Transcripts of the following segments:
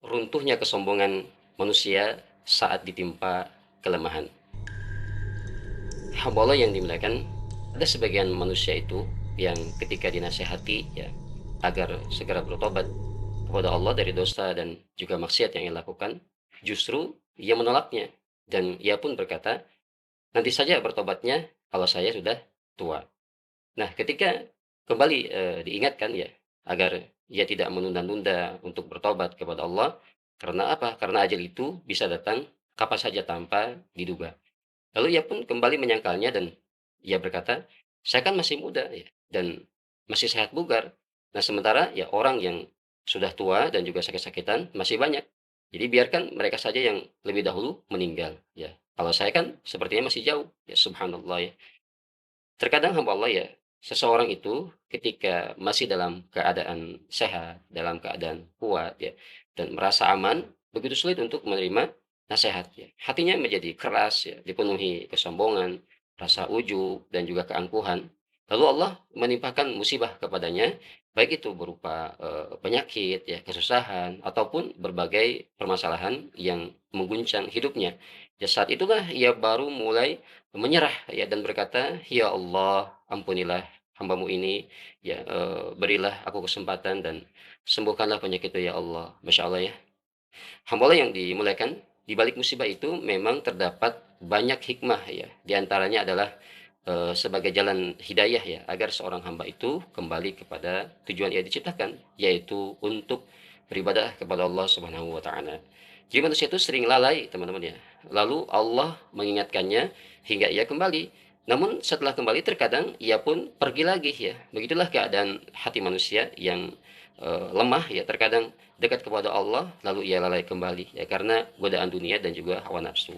Runtuhnya kesombongan manusia saat ditimpa kelemahan. Hamba Allah yang dimuliakan, ada sebagian manusia itu yang ketika dinasehati ya agar segera bertobat kepada Allah dari dosa dan juga maksiat yang ia lakukan, justru ia menolaknya dan ia pun berkata, nanti saja bertobatnya kalau saya sudah tua. Nah, ketika kembali diingatkan ya agar ia tidak menunda-nunda untuk bertobat kepada Allah, karena apa? Karena ajal itu bisa datang kapan saja tanpa diduga. Lalu ia pun kembali menyangkalnya dan ia berkata, "Saya kan masih muda ya dan masih sehat bugar. Nah, sementara ya orang yang sudah tua dan juga sakit-sakitan masih banyak. Jadi biarkan mereka saja yang lebih dahulu meninggal ya. Kalau saya kan sepertinya masih jauh." Ya subhanallah ya. Terkadang hamba Allah ya, seseorang itu ketika masih dalam keadaan sehat, dalam keadaan kuat ya, dan merasa aman, begitu sulit untuk menerima nasihat ya. Hatinya menjadi keras ya, dipenuhi kesombongan, rasa ujub dan juga keangkuhan. Lalu Allah menimpakan musibah kepadanya, baik itu berupa penyakit ya, kesusahan ataupun berbagai permasalahan yang mengguncang hidupnya. Ya saat itulah ia baru mulai menyerah ya dan berkata, "Ya Allah, ampunilah hambamu ini, ya, berilah aku kesempatan dan sembuhkanlah penyakitku ya Allah." Masya Allah ya. Hamba Allah yang dimuliakan, di balik musibah itu memang terdapat banyak hikmah ya, di antaranya adalah, sebagai jalan hidayah ya, agar seorang hamba itu kembali kepada tujuan ia diciptakan, yaitu untuk beribadah kepada Allah Subhanahu wa taala. Jadi manusia itu sering lalai teman-teman ya, lalu Allah mengingatkannya hingga ia kembali. Namun setelah kembali terkadang ia pun pergi lagi ya. Begitulah keadaan hati manusia yang, lemah ya, terkadang dekat kepada Allah lalu ia lalai kembali ya karena godaan dunia dan juga hawa nafsu.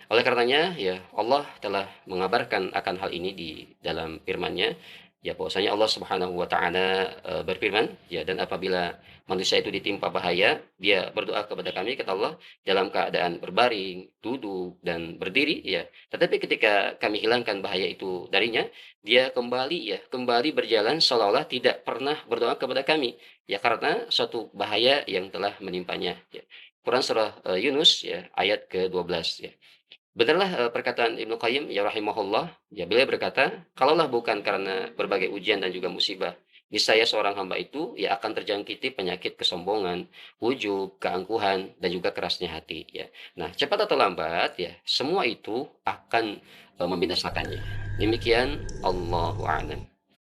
Oleh karenanya ya Allah telah mengabarkan akan hal ini di dalam firman-Nya, ya bahwasanya Allah Subhanahu wa taala, berfirman, ya dan apabila manusia itu ditimpa bahaya, dia berdoa kepada kami kata Allah, dalam keadaan berbaring, duduk dan berdiri ya. Tetapi ketika kami hilangkan bahaya itu darinya, dia kembali ya, kembali berjalan seolah-olah tidak pernah berdoa kepada kami, ya karena suatu bahaya yang telah menimpanya ya. Quran surah, Yunus ya ayat ke-12 ya. Benarlah, perkataan Ibnu Qayyim ya rahimahullah, ya beliau berkata, "Kalaulah bukan karena berbagai ujian dan juga musibah, niscaya seorang hamba itu ya akan terjangkiti penyakit kesombongan, ujub, keangkuhan, dan juga kerasnya hati," ya. Nah, cepat atau lambat ya, semua itu akan, membinasakannya. Demikian, Allahu a'lam.